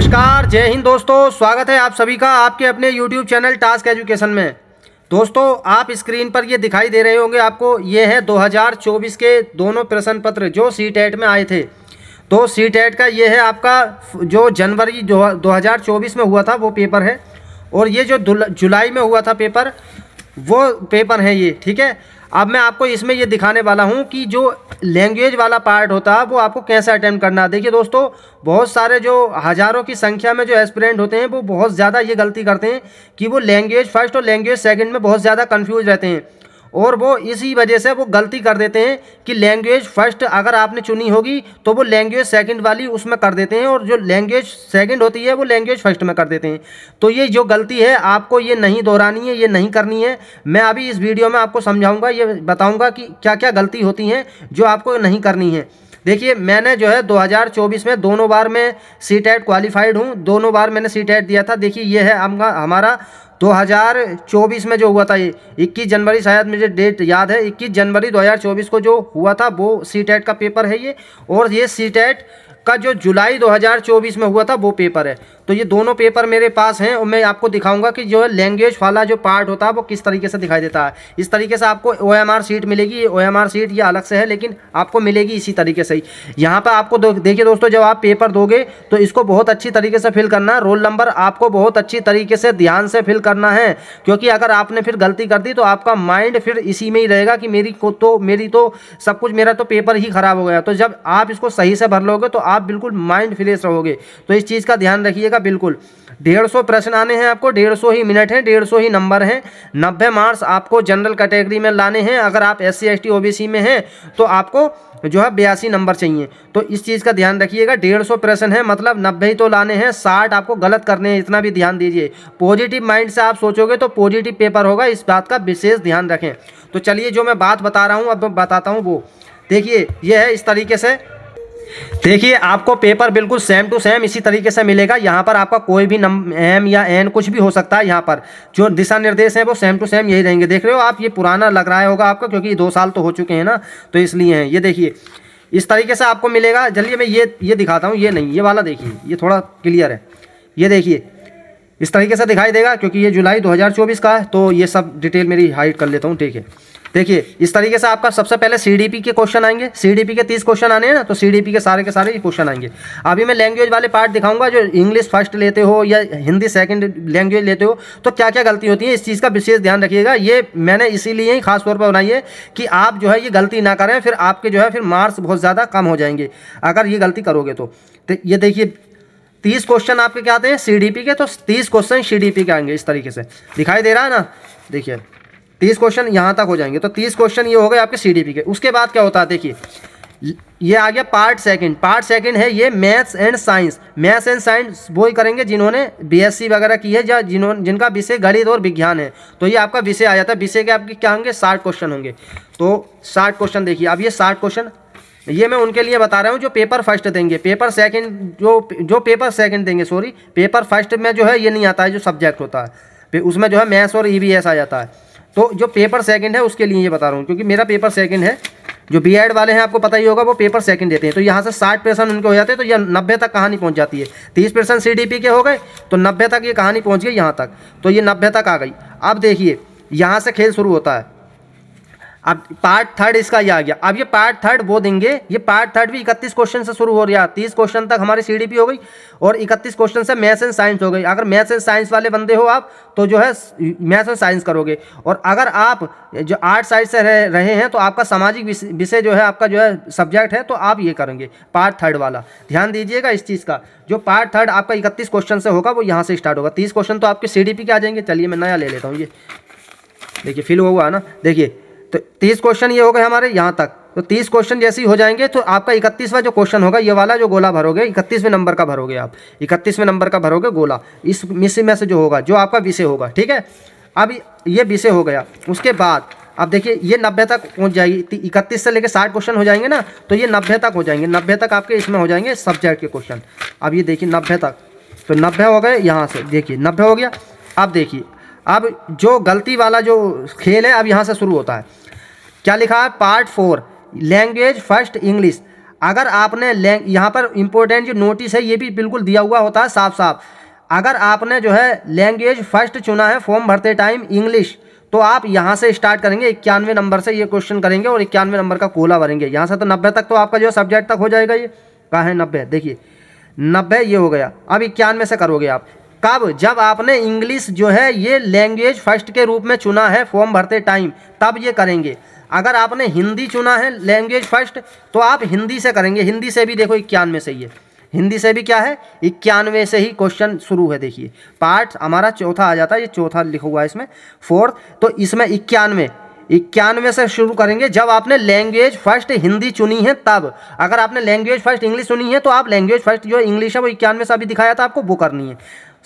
नमस्कार, जय हिंद दोस्तों। स्वागत है आप सभी का आपके अपने YouTube चैनल टास्क एजुकेशन में। दोस्तों, आप स्क्रीन पर ये दिखाई दे रहे होंगे आपको, ये है 2024 के दोनों प्रश्न पत्र जो सीटेट में आए थे। तो सीटेट का ये है आपका जो जनवरी 2024 में हुआ था वो पेपर है, और ये जो जुलाई में हुआ था पेपर वो पेपर है ये, ठीक है। अब मैं आपको इसमें ये दिखाने वाला हूँ कि जो लैंग्वेज वाला पार्ट होता है वो आपको कैसे अटेम्प्ट करना है। देखिए दोस्तों, बहुत सारे जो हज़ारों की संख्या में जो एस्पिरेंट होते हैं वो बहुत ज़्यादा ये गलती करते हैं कि वो लैंग्वेज फर्स्ट और लैंग्वेज सेकंड में बहुत ज़्यादा कंफ्यूज रहते हैं, और वो इसी वजह से वो गलती कर देते हैं कि लैंग्वेज फर्स्ट अगर आपने चुनी होगी तो वो लैंग्वेज सेकंड वाली उसमें कर देते हैं, और जो लैंग्वेज सेकंड होती है वो लैंग्वेज फर्स्ट में कर देते हैं। तो ये जो गलती है आपको ये नहीं दोहरानी है, ये नहीं करनी है। मैं अभी इस वीडियो में आपको समझाऊंगा, ये बताऊंगा कि क्या क्या गलती होती हैं जो आपको नहीं करनी है। देखिए, मैंने जो है 2024 में दोनों बार मैं सीटेट क्वालिफाइड हूँ, दोनों बार मैंने सीटेट दिया था। देखिए, ये है हमारा 2024 में जो हुआ था, ये 21 जनवरी, शायद मुझे डेट याद है, 21 जनवरी 2024 को जो हुआ था वो सीटेट का पेपर है ये। और ये सीटेट का जो जुलाई 2024 में हुआ था वो पेपर है। तो ये दोनों पेपर मेरे पास हैं, और मैं आपको दिखाऊंगा कि जो है लैंग्वेज वाला जो पार्ट होता है वो किस तरीके से दिखाई देता है। इस तरीके से आपको OMR सीट मिलेगी। ये OMR सीट ये अलग से है, लेकिन आपको मिलेगी इसी तरीके से ही। यहाँ पर आपको देखिए दोस्तों, जब आप पेपर दोगे तो इसको बहुत अच्छी तरीके से फिल करना है। रोल नंबर आपको बहुत अच्छी तरीके से ध्यान से फिल करना है, क्योंकि अगर आपने फिर गलती कर दी तो आपका माइंड फिर इसी में ही रहेगा कि मेरी तो सब कुछ, मेरा तो पेपर ही खराब हो गया। तो जब आप इसको सही से भर लोगे तो आप बिल्कुल माइंड फ्रेश रहोगे। तो इस चीज़ का ध्यान रखिएगा बिल्कुल। 150 प्रश्न आने हैं आपको, 150 ही मिनट हैं, 150 ही नंबर हैं। 90 मार्क्स आपको जनरल कैटेगरी में लाने हैं। अगर आप SC ST OBC में हैं तो आपको जो है 82 नंबर चाहिए। तो इस चीज़ का ध्यान रखिएगा। 150 प्रश्न है, मतलब 90 ही तो लाने हैं, 60 आपको गलत करने हैं, इतना भी ध्यान दीजिए। पॉजिटिव माइंड से आप सोचोगे तो पॉजिटिव पेपर होगा, इस बात का विशेष ध्यान रखें। तो चलिए, जो मैं बात बता रहा हूँ अब मैं बताता हूँ वो। देखिए, ये है इस तरीके से। देखिए, आपको पेपर बिल्कुल सेम टू सेम इसी तरीके से मिलेगा। यहाँ पर आपका कोई भी M या N कुछ भी हो सकता है। यहाँ पर जो दिशा निर्देश हैं वो सेम टू सेम यही रहेंगे। देख रहे हो आप, ये पुराना लग रहा होगा आपको, क्योंकि 2 साल तो हो चुके हैं ना, तो इसलिए हैं। ये देखिए, इस तरीके से आपको मिलेगा। चलिए मैं ये दिखाता हूँ। ये नहीं, ये वाला देखिए, ये थोड़ा क्लियर है। ये देखिए, इस तरीके से दिखाई देगा, क्योंकि ये जुलाई 2024 का है। तो ये सब डिटेल मेरी हाइड कर लेता हूँ, ठीक है। देखिए, इस तरीके से आपका सबसे पहले CDP के क्वेश्चन आएंगे। CDP के 30 क्वेश्चन आने हैं ना, तो CDP के सारे क्वेश्चन आएंगे। अभी मैं लैंग्वेज वाले पार्ट दिखाऊंगा। जो इंग्लिश फर्स्ट लेते हो या हिंदी सेकंड लैंग्वेज लेते हो तो क्या क्या गलती होती है, इस चीज़ का विशेष ध्यान रखिएगा। ये मैंने इसीलिए ही खास तौर पर बनाई है कि आप जो है ये गलती ना करें, फिर आपके जो है फिर मार्क्स बहुत ज़्यादा कम हो जाएंगे अगर ये गलती करोगे तो। ये देखिए, 30 क्वेश्चन आपके क्या आते हैं CDP के, तो 30 क्वेश्चन CDP के आएंगे। इस तरीके से दिखाई दे रहा है ना। देखिए, 30 क्वेश्चन यहाँ तक हो जाएंगे। तो 30 क्वेश्चन ये हो गए आपके CDP के। उसके बाद क्या होता है, देखिए ये आ गया पार्ट सेकंड। पार्ट सेकंड है ये maths and science. Maths and science वो ही करेंगे जिन्होंने BSc वगैरह की है, या जिनका विषय गणित और विज्ञान है। तो ये आपका विषय आ जाता है। विषय के आपके क्या होंगे, 60 क्वेश्चन होंगे। तो 60 क्वेश्चन देखिए। अब ये 60 क्वेश्चन ये मैं उनके लिए बता रहा हूँ जो पेपर फर्स्ट देंगे। पेपर सेकंड जो पेपर सेकंड देंगे, सॉरी, पेपर फर्स्ट में जो है ये नहीं आता है, जो सब्जेक्ट होता है उसमें जो है मैथ्स और EVS आ जाता है। तो जो पेपर सेकंड है उसके लिए ये बता रहा हूँ, क्योंकि मेरा पेपर सेकंड है। जो B.Ed वाले हैं आपको पता ही होगा, वो पेपर सेकंड देते हैं। तो यहाँ से 60 प्रश्न उनके हो जाते हैं, तो यह 90 तक कहानी पहुँच जाती है। 30 प्रश्न CDP के हो गए तो 90 तक ये कहानी पहुँच गई यहाँ तक। तो ये 90 तक आ गई। अब देखिए, यहाँ से खेल शुरू होता है। अब पार्ट थर्ड इसका ये आ गया। अब ये पार्ट थर्ड वो देंगे। ये पार्ट थर्ड भी 31 क्वेश्चन से शुरू हो रहा है। 30 क्वेश्चन तक हमारी CDP हो गई, और 31 क्वेश्चन से मैथ्स एंड साइंस हो गई। अगर मैथ्स एंड साइंस वाले बंदे हो आप तो जो है मैथ्स एंड साइंस करोगे, और अगर आप जो आर्ट साइड से रहे हैं तो आपका सामाजिक विषय जो है आपका जो है सब्जेक्ट है, तो आप ये करेंगे पार्ट थर्ड वाला। ध्यान दीजिएगा इस चीज़ का। जो पार्ट थर्ड आपका 31 क्वेश्चन से होगा वो यहाँ से स्टार्ट होगा। 30 क्वेश्चन तो आपके CDP के आ जाएंगे। चलिए मैं नया ले लेता हूँ। ये देखिए, फिल हुआ ना। देखिए, तो 30 क्वेश्चन ये हो गए हमारे यहाँ तक। तो 30 क्वेश्चन जैसे ही हो जाएंगे तो आपका 31वां जो क्वेश्चन होगा, ये वाला जो गोला भरोगे, 31वें नंबर का भरोगे आप। 31वें नंबर का भरोगे गोला। इस मिस में से जो होगा, जो आपका विषय होगा, ठीक है। अब ये विषय हो गया। उसके बाद अब देखिए, ये 90 तक पहुँच जाएगी। 31 से लेकर 60 क्वेश्चन हो जाएंगे ना, तो ये 90 तक हो जाएंगे। 90 तक आपके इसमें हो जाएंगे सब्जेक्ट के क्वेश्चन। अब ये देखिए 90 तक, तो 90 हो गए। यहाँ से देखिए 90 हो गया। अब देखिए, अब जो गलती वाला जो खेल है अब यहाँ से शुरू होता है। क्या लिखा है, पार्ट 4 लैंग्वेज फर्स्ट इंग्लिश। अगर आपने यहाँ पर इंपॉर्टेंट जो नोटिस है ये भी बिल्कुल दिया हुआ होता है साफ साफ। अगर आपने जो है लैंग्वेज फर्स्ट चुना है फॉर्म भरते टाइम इंग्लिश, तो आप यहाँ से स्टार्ट करेंगे 91 नंबर से ये क्वेश्चन करेंगे और 91 नंबर का कोला भरेंगे। यहाँ से तो 90 तक तो आपका जो सब्जेक्ट तक हो जाएगा। ये कहाँ है 90, देखिए 90 ये हो गया। अब 91 से करोगे आप कब, जब आपने इंग्लिश जो है ये लैंग्वेज फर्स्ट के रूप में चुना है फॉर्म भरते टाइम, तब ये करेंगे। अगर आपने हिंदी चुना है लैंग्वेज फर्स्ट तो आप हिंदी से करेंगे। हिंदी से भी देखो 91 से, ये हिंदी से भी क्या है 91 से ही क्वेश्चन शुरू है। देखिए पार्ट हमारा चौथा आ जाता है, ये चौथा लिखा हुआ है इसमें, फोर्थ, तो इसमें 91 से शुरू करेंगे। जब आपने लैंग्वेज फर्स्ट हिंदी चुनी है तब। अगर आपने लैंग्वेज फर्स्ट इंग्लिश चुनी है तो आप लैंग्वेज फर्स्ट जो इंग्लिश है वो 91 से अभी दिखाया था आपको, वो करनी है।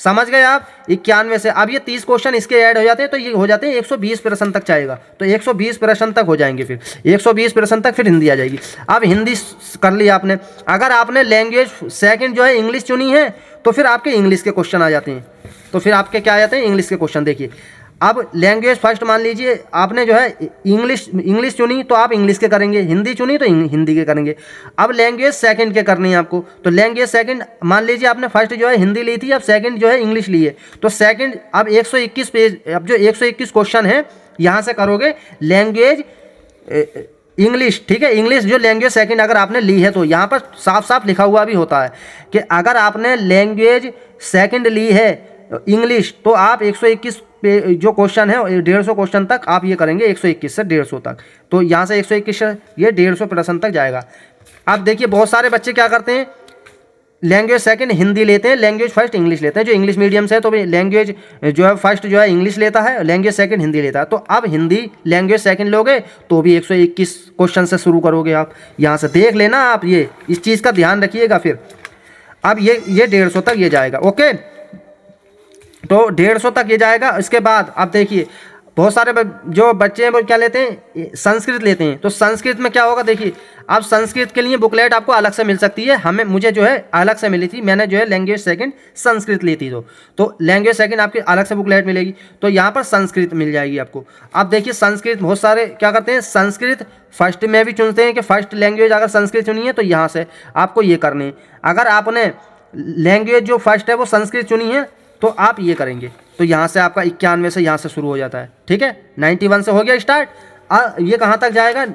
समझ गए आप 91 से। अब ये 30 क्वेश्चन इसके ऐड हो जाते हैं तो ये हो जाते हैं 120 प्रश्न तक जाएगा। तो 120 प्रश्न तक हो जाएंगे, फिर 120 प्रश्न तक फिर हिंदी आ जाएगी। अब हिंदी कर लिया आपने। अगर आपने लैंग्वेज सेकंड जो है इंग्लिश चुनी है तो फिर आपके इंग्लिश के क्वेश्चन आ जाते हैं। तो फिर आपके क्या आ जाते हैं इंग्लिश के क्वेश्चन। देखिए अब लैंग्वेज फर्स्ट मान लीजिए आपने जो है इंग्लिश चुनी तो आप इंग्लिश के करेंगे, हिंदी चुनी तो हिंदी के करेंगे। अब लैंग्वेज सेकंड के करनी है आपको, तो लैंग्वेज सेकंड मान लीजिए आपने फर्स्ट जो है हिंदी ली थी, अब सेकंड जो है इंग्लिश ली है, तो सेकंड अब 121 पेज, अब जो 121 क्वेश्चन है यहाँ से करोगे लैंग्वेज इंग्लिश। ठीक है, इंग्लिश जो लैंग्वेज सेकंड अगर आपने ली है तो यहाँ पर साफ साफ लिखा हुआ भी होता है कि अगर आपने लैंग्वेज सेकंड ली है इंग्लिश तो आप 121 जो क्वेश्चन है 150 क्वेश्चन तक आप ये करेंगे, 121 से 150 तक। तो यहाँ से 121 से ये 150 प्रश्न तक जाएगा। अब देखिए बहुत सारे बच्चे क्या करते हैं, लैंग्वेज सेकंड हिंदी लेते हैं, लैंग्वेज फर्स्ट इंग्लिश लेते हैं। जो इंग्लिश मीडियम से है तो लैंग्वेज जो है फर्स्ट जो है इंग्लिश लेता है, लैंग्वेज सेकंड हिंदी लेता है। तो अब हिंदी लैंग्वेज सेकंड लोगे तो भी 121 क्वेश्चन से शुरू करोगे आप। यहाँ से देख लेना आप, ये इस चीज़ का ध्यान रखिएगा। फिर अब ये 150 तक ये जाएगा। ओके, तो 150 तक ये जाएगा। इसके बाद आप देखिए बहुत सारे जो बच्चे हैं वो क्या लेते हैं, संस्कृत लेते हैं। तो संस्कृत में क्या होगा, देखिए अब संस्कृत के लिए बुकलेट आपको अलग से मिल सकती है। मुझे जो है अलग से मिली थी, मैंने जो है लैंग्वेज सेकंड संस्कृत ली थी। तो लैंग्वेज सेकंड आपकी अलग से बुकलेट मिलेगी, तो यहाँ पर संस्कृत मिल जाएगी आपको। अब देखिए संस्कृत बहुत सारे क्या करते हैं, संस्कृत फर्स्ट में भी चुनते हैं कि फर्स्ट लैंग्वेज अगर संस्कृत चुनी है तो यहाँ से आपको ये करनी है। अगर आपने लैंग्वेज जो फर्स्ट है वो संस्कृत चुनी है तो आप ये करेंगे। तो यहाँ से आपका 91 से यहाँ से शुरू हो जाता है। ठीक है, 91 से हो गया स्टार्ट। ये कहाँ तक जाएगा,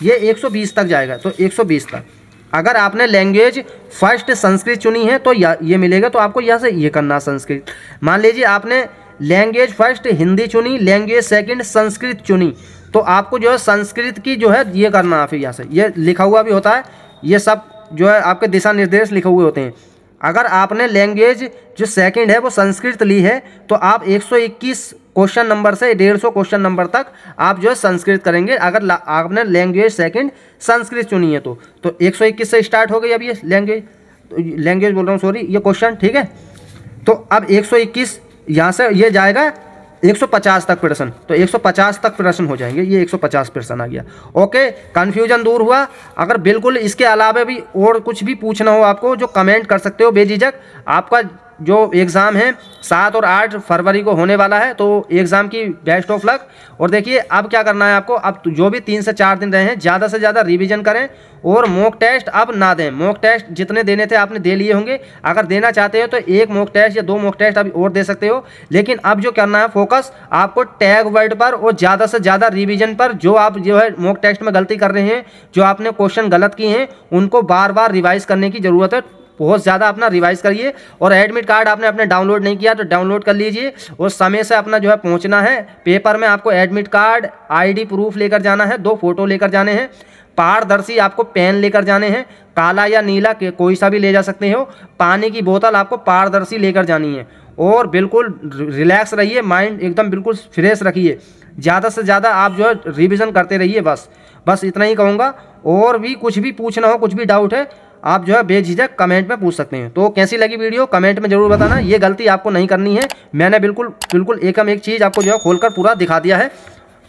ये 120 तक जाएगा। तो 120 तक अगर आपने लैंग्वेज फर्स्ट संस्कृत चुनी है तो ये मिलेगा। तो आपको यहाँ से ये करना संस्कृत। मान लीजिए आपने लैंग्वेज फर्स्ट हिंदी चुनी, लैंग्वेज सेकंड संस्कृत चुनी, तो आपको जो है संस्कृत की जो है ये करना है। फिर यहाँ से ये लिखा हुआ भी होता है, ये सब जो है आपके दिशा निर्देश लिखे हुए होते हैं। अगर आपने लैंग्वेज जो सेकंड है वो संस्कृत ली है तो आप 121 क्वेश्चन नंबर से 150 क्वेश्चन नंबर तक आप जो है संस्कृत करेंगे। अगर आपने लैंग्वेज सेकंड संस्कृत चुनी है तो 121 से स्टार्ट हो गई अब ये लैंग्वेज बोल रहा हूँ, सॉरी, ये क्वेश्चन। ठीक है, तो अब 121 यहाँ से ये जाएगा 150 तक प्रश्न। तो 150 तक प्रश्न हो जाएंगे, ये 150 प्रश्न आ गया। ओके, कन्फ्यूजन दूर हुआ। अगर बिल्कुल इसके अलावा भी और कुछ भी पूछना हो आपको, जो कमेंट कर सकते हो बेझिझक। आपका जो एग्ज़ाम है 7 और 8 फरवरी को होने वाला है, तो एग्ज़ाम की बेस्ट ऑफ लक। और देखिए अब क्या करना है आपको, अब जो भी 3 से 4 दिन रहे हैं ज़्यादा से ज़्यादा रिवीजन करें और मॉक टेस्ट अब ना दें। मॉक टेस्ट जितने देने थे आपने दे लिए होंगे। अगर देना चाहते हो तो 1 मॉक टेस्ट या 2 मॉक टेस्ट अभी और दे सकते हो, लेकिन अब जो करना है फोकस आपको टैग वर्ड पर और ज़्यादा से ज़्यादा रिवीजन पर। जो आप जो है मॉक टेस्ट में गलती कर रहे हैं, जो आपने क्वेश्चन गलत किए हैं, उनको बार बार रिवाइज करने की ज़रूरत है। बहुत ज़्यादा अपना रिवाइज करिए। और एडमिट कार्ड आपने अपने डाउनलोड नहीं किया तो डाउनलोड कर लीजिए और समय से अपना जो है पहुंचना है। पेपर में आपको एडमिट कार्ड, आईडी प्रूफ लेकर जाना है, 2 फोटो लेकर जाने हैं, पारदर्शी आपको पेन लेकर जाने हैं, काला या नीला कोई सा भी ले जा सकते हो। पानी की बोतल आपको पारदर्शी लेकर जानी है और बिल्कुल रिलैक्स रहिए, माइंड एकदम बिल्कुल फ्रेश रखिए। ज़्यादा से ज़्यादा आप जो है रिविज़न करते रहिए। बस इतना ही कहूँगा। और भी कुछ भी पूछना हो, कुछ भी डाउट है, आप जो है बेझिझक कमेंट में पूछ सकते हैं। तो कैसी लगी वीडियो कमेंट में जरूर बताना। ये गलती आपको नहीं करनी है, मैंने बिल्कुल एक चीज़ आपको जो है खोलकर पूरा दिखा दिया है।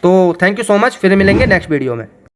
तो थैंक यू सो मच, फिर मिलेंगे नेक्स्ट वीडियो में।